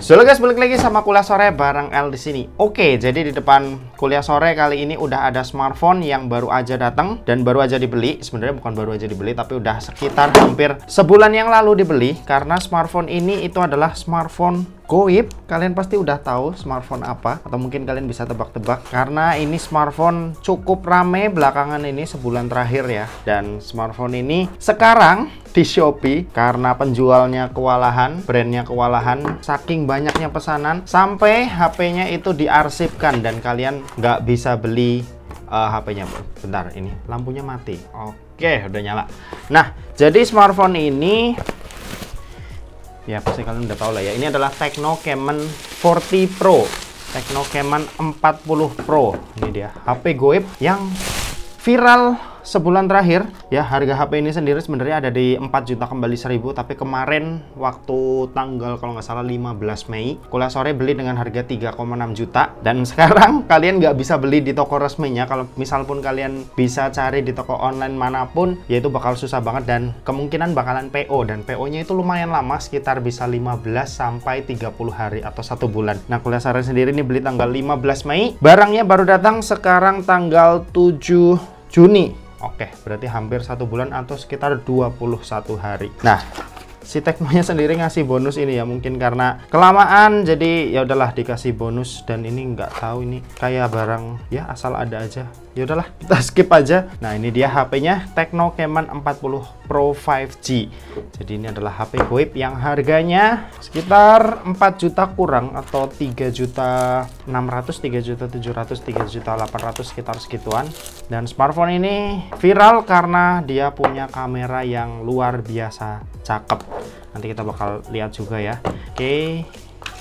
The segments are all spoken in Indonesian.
Halo guys, balik lagi sama kuliah sore bareng L di sini. Oke, jadi di depan kuliah sore kali ini udah ada smartphone yang baru aja datang dan baru aja dibeli. Sebenarnya bukan baru aja dibeli, tapi udah sekitar hampir sebulan yang lalu dibeli. Karena smartphone ini itu adalah smartphone goib. Kalian pasti udah tahu smartphone apa, atau mungkin kalian bisa tebak-tebak. Karena ini smartphone cukup rame belakangan ini sebulan terakhir ya. Dan smartphone ini sekarang di Shopee karena penjualnya kewalahan, brandnya kewalahan, saking banyaknya pesanan sampai HP-nya itu diarsipkan dan kalian nggak bisa beli HP-nya. Bentar, ini lampunya mati. Oke, udah nyala. Nah, jadi smartphone ini ya pasti kalian udah tahu lah ya. Ini adalah Tecno Camon 40 Pro, Tecno Camon 40 Pro. Ini dia HP goib yang viral sebulan terakhir ya. Harga HP ini sendiri sebenarnya ada di 4 juta kembali 1000, tapi kemarin waktu tanggal kalau nggak salah 15 Mei kuliah sore beli dengan harga 3,6 juta dan sekarang kalian nggak bisa beli di toko resminya. Kalau misal pun kalian bisa cari di toko online manapun, ya itu bakal susah banget dan kemungkinan bakalan PO, dan PO nya itu lumayan lama, sekitar bisa 15 sampai 30 hari atau 1 bulan. Nah, kuliah sore sendiri ini beli tanggal 15 Mei, barangnya baru datang sekarang tanggal 7 Juni. Oke, berarti hampir 1 bulan atau sekitar 21 hari. Nah, si Tecno-nya sendiri ngasih bonus ini ya, mungkin karena kelamaan jadi ya udahlah dikasih bonus, dan ini nggak tahu ini kayak barang ya asal ada aja. Ya udahlah, kita skip aja. Nah, ini dia HP-nya Tecno Camon 40 Pro 5G. Jadi ini adalah HP goib yang harganya sekitar 4 juta kurang atau 3 juta 600, 3 juta 700, 3 juta 800, sekitar segituan. Dan smartphone ini viral karena dia punya kamera yang luar biasa cakep. Nanti kita bakal lihat juga ya. Oke,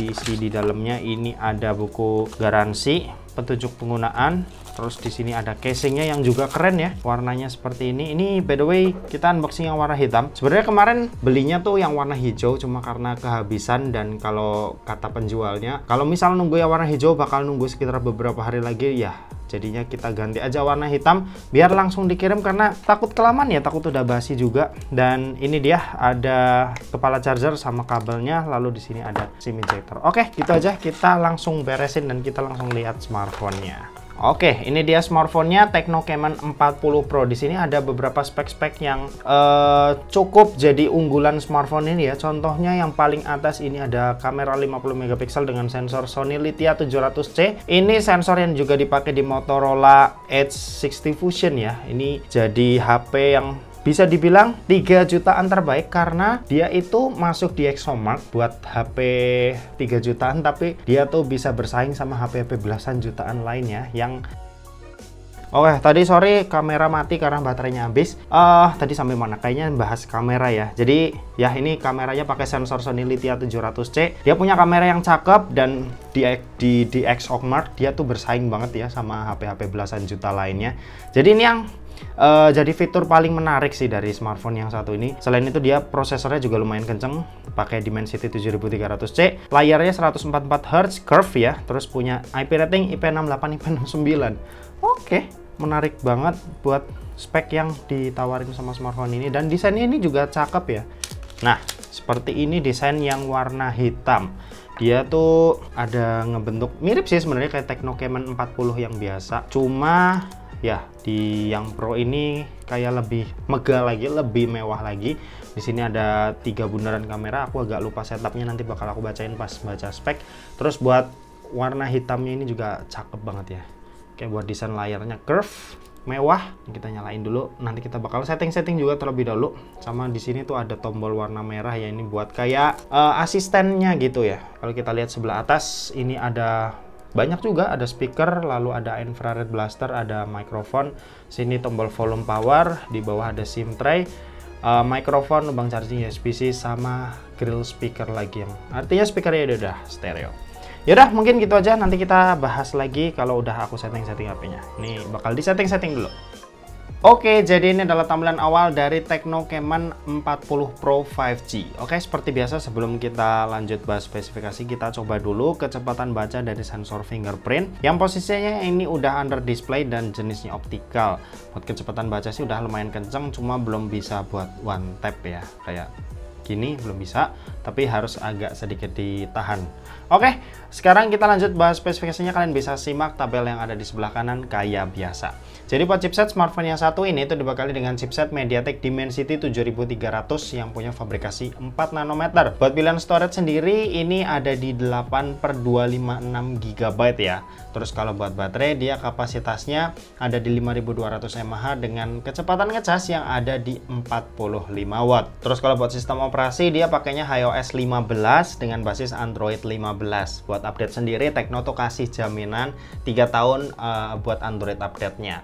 diisi di dalamnya ini ada buku garansi, petunjuk penggunaan. Terus di sini ada casingnya yang juga keren ya, warnanya seperti ini. Ini by the way kita unboxing yang warna hitam. Sebenarnya kemarin belinya tuh yang warna hijau, cuma karena kehabisan, dan kalau kata penjualnya kalau misal nunggu yang warna hijau bakal nunggu sekitar beberapa hari lagi ya. Jadinya kita ganti aja warna hitam biar langsung dikirim, karena takut kelamaan ya, takut udah basi juga. Dan ini dia ada kepala charger sama kabelnya, lalu di sini ada SIM injector. Oke, gitu aja, kita langsung beresin dan kita langsung lihat smartphone-nya. Oke, ini dia smartphone-nya Tecno Camon 40 Pro. Di sini ada beberapa spek-spek yang cukup jadi unggulan smartphone ini ya. Contohnya yang paling atas ini ada kamera 50 megapiksel dengan sensor Sony Lithia 700C. Ini sensor yang juga dipakai di Motorola Edge 60 Fusion ya. Ini jadi HP yang bisa dibilang 3 jutaan terbaik karena dia itu masuk di Exomark buat HP 3 jutaan, tapi dia tuh bisa bersaing sama HP-HP belasan jutaan lainnya yang oke, tadi sorry kamera mati karena baterainya habis. Tadi sampai mana? Kayaknya bahas kamera ya. Jadi ya ini kameranya pakai sensor Sony Lithia 700C. Dia punya kamera yang cakep dan di Exomark dia tuh bersaing banget ya sama HP-HP belasan juta lainnya. Jadi ini yang jadi fitur paling menarik sih dari smartphone yang satu ini. Selain itu dia prosesornya juga lumayan kenceng, pakai Dimensity 7300C, layarnya 144 Hz curve ya, terus punya IP rating IP68, IP69. Oke, menarik banget buat spek yang ditawarin sama smartphone ini, dan desainnya ini juga cakep ya. Nah, seperti ini desain yang warna hitam. Dia tuh ada ngebentuk mirip sih sebenarnya kayak Tecno Camon 40 yang biasa, cuma ya di yang Pro ini kayak lebih megah lagi, lebih mewah lagi. Di sini ada 3 bundaran kamera. Aku agak lupa setupnya, nanti bakal aku bacain pas baca spek. Terus buat warna hitamnya ini juga cakep banget ya. Kayak buat desain layarnya curve, mewah. Kita nyalain dulu. Nanti kita bakal setting-setting juga terlebih dahulu. Sama di sini tuh ada tombol warna merah ya, ini buat kayak asistennya gitu ya. Kalau kita lihat sebelah atas ini ada banyak juga, ada speaker, lalu ada infrared blaster, ada mikrofon. Sini tombol volume power, di bawah ada SIM tray, mikrofon, lubang charging USB-C, sama grill speaker lagi yang artinya speakernya udah stereo. Yaudah, mungkin gitu aja. Nanti kita bahas lagi kalau udah aku setting-setting HP-nya. Ini bakal di setting-setting dulu. Oke, jadi ini adalah tampilan awal dari Tecno Camon 40 Pro 5G. Oke, seperti biasa sebelum kita lanjut bahas spesifikasi, kita coba dulu kecepatan baca dari sensor fingerprint. Yang posisinya ini udah under display dan jenisnya optikal. Buat kecepatan baca sih udah lumayan kenceng, cuma belum bisa buat one tap ya. Kayak gini belum bisa. tapi harus agak sedikit ditahan. Oke, sekarang kita lanjut bahas spesifikasinya. Kalian bisa simak tabel yang ada di sebelah kanan kayak biasa. Jadi buat chipset smartphone yang satu ini itu dibekali dengan chipset MediaTek Dimensity 7300 yang punya fabrikasi 4 nanometer. Buat pilihan storage sendiri ini ada di 8/256 GB ya. Terus kalau buat baterai dia kapasitasnya ada di 5200 mAh dengan kecepatan ngecas yang ada di 45 watt. Terus kalau buat sistem operasi dia pakainya iOS 15 dengan basis Android 15. Buat update sendiri Tecno tuh kasih jaminan 3 tahun buat Android update-nya.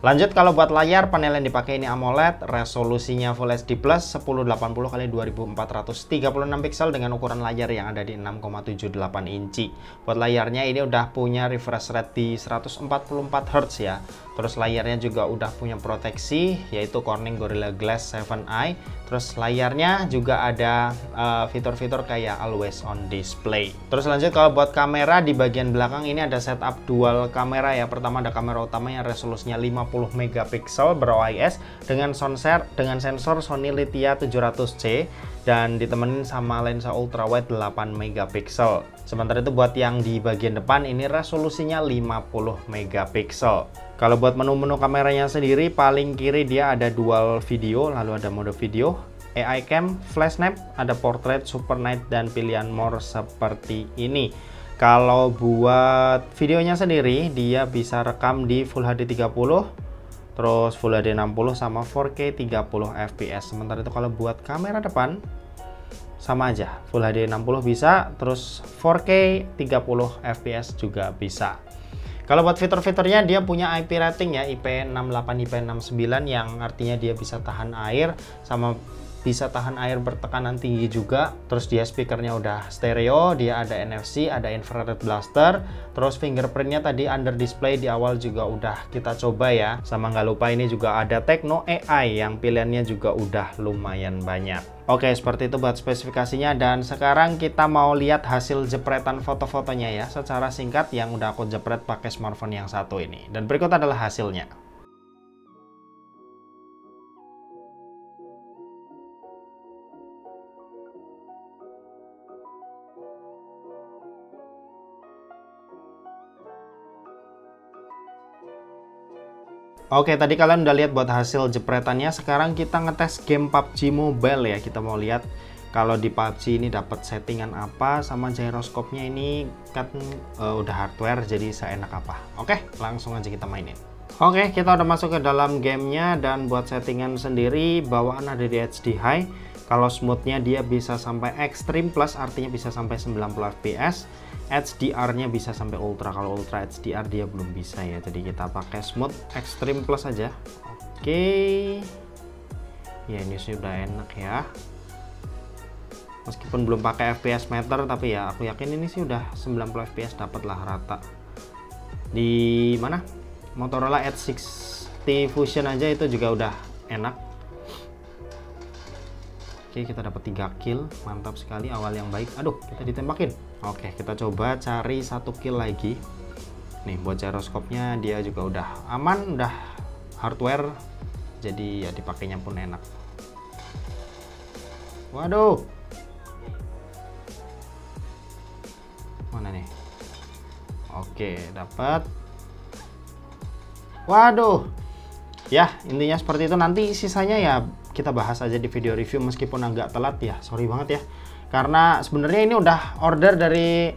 Lanjut kalau buat layar, panel yang dipakai ini AMOLED, resolusinya Full HD Plus 1080x2436 pixel dengan ukuran layar yang ada di 6,78 inci. Buat layarnya ini udah punya refresh rate di 144 Hz ya. Terus layarnya juga udah punya proteksi yaitu Corning Gorilla Glass 7 Eye. Terus layarnya juga ada fitur-fitur kayak always on display. Terus lanjut kalau buat kamera, di bagian belakang ini ada setup dual kamera ya. Pertama ada kamera utama yang resolusinya 50 megapiksel ber-OIS dengan sensor Sony Lithia 700C dan ditemenin sama lensa ultrawide 8 megapiksel. Sementara itu buat yang di bagian depan ini resolusinya 50 megapiksel. Kalau buat menu-menu kameranya sendiri, paling kiri dia ada dual video, lalu ada mode video, AI cam, flash snap, ada portrait, super night, dan pilihan more seperti ini. Kalau buat videonya sendiri, dia bisa rekam di Full HD 30, terus Full HD 60 sama 4K 30 fps. Sementara itu kalau buat kamera depan sama aja, Full HD 60 bisa, terus 4K 30 fps juga bisa. Kalau buat fitur-fiturnya dia punya IP rating ya, IP68, IP69 yang artinya dia bisa tahan air sama bisa tahan air bertekanan tinggi juga. Terus dia speakernya udah stereo, dia ada NFC, ada infrared blaster. Terus fingerprintnya tadi under display di awal juga udah kita coba ya. Sama nggak lupa ini juga ada Tecno AI yang pilihannya juga udah lumayan banyak. Oke, seperti itu buat spesifikasinya, dan sekarang kita mau lihat hasil jepretan foto-fotonya ya secara singkat yang udah aku jepret pakai smartphone yang satu ini. Dan berikut adalah hasilnya. Oke, tadi kalian udah lihat buat hasil jepretannya. Sekarang kita ngetes game PUBG Mobile ya. Kita mau lihat kalau di PUBG ini dapat settingan apa, sama gyroscope-nya ini kan udah hardware, jadi seenak apa. Oke, langsung aja kita mainin. Oke, kita udah masuk ke dalam gamenya, dan buat settingan sendiri bawaan ada di HD High. Kalau smoothnya dia bisa sampai Extreme Plus, artinya bisa sampai 90 fps. HDR-nya bisa sampai Ultra. Kalau Ultra HDR dia belum bisa ya, jadi kita pakai Smooth Extreme Plus aja. Oke, ya ini sudah enak ya. Meskipun belum pakai FPS meter, tapi ya aku yakin ini sih udah 90 fps dapat lah rata. Di mana? Motorola Edge 60 Fusion aja itu juga udah enak. Oke, kita dapat 3 kill, mantap sekali, awal yang baik. Aduh, kita ditembakin. Oke, kita coba cari 1 kill lagi. Nih, buat gyroscope-nya dia juga udah aman, udah hardware, jadi ya dipakainya pun enak. Waduh, mana nih? Oke, dapat. Waduh, ya intinya seperti itu. Nanti sisanya ya kita bahas aja di video review, meskipun agak telat ya, sorry banget ya, karena sebenarnya ini udah order dari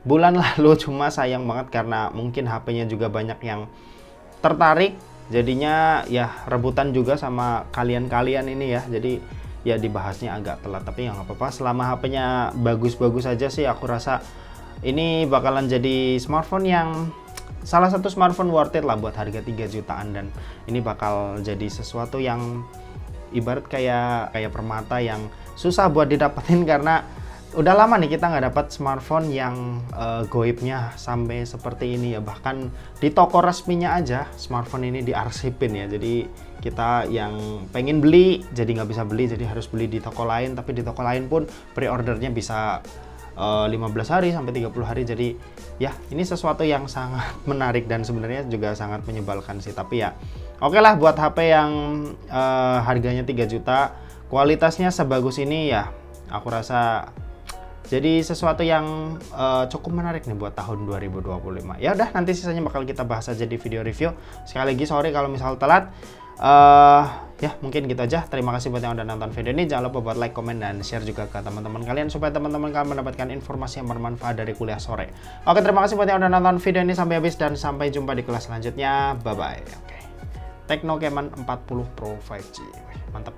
bulan lalu, cuma sayang banget karena mungkin HP-nya juga banyak yang tertarik, jadinya ya rebutan juga sama kalian-kalian ini ya, jadi ya dibahasnya agak telat. Tapi ya nggak apa-apa, selama HP-nya bagus-bagus aja sih, aku rasa ini bakalan jadi smartphone yang salah satu smartphone worth it lah buat harga 3 jutaan, dan ini bakal jadi sesuatu yang ibarat kayak permata yang susah buat didapetin, karena udah lama nih kita nggak dapat smartphone yang goibnya sampai seperti ini ya. Bahkan di toko resminya aja smartphone ini diarsipin ya, jadi kita yang pengen beli jadi nggak bisa beli, jadi harus beli di toko lain. Tapi di toko lain pun pre-ordernya bisa 15 hari sampai 30 hari. Jadi ya ini sesuatu yang sangat menarik dan sebenarnya juga sangat menyebalkan sih. Tapi ya oke lah, buat HP yang harganya 3 juta, kualitasnya sebagus ini ya, aku rasa Jadi sesuatu yang cukup menarik nih buat tahun 2025. Ya udah, nanti sisanya bakal kita bahas aja di video review. Sekali lagi sorry kalau misal telat. Ya mungkin gitu aja. Terima kasih buat yang udah nonton video ini. Jangan lupa buat like, komen, dan share juga ke teman-teman kalian supaya teman-teman kalian mendapatkan informasi yang bermanfaat dari kuliah sore. Oke, terima kasih buat yang udah nonton video ini sampai habis, dan sampai jumpa di kelas selanjutnya. Bye bye. Oke. Tecno Camon 40 Pro 5G. Mantap.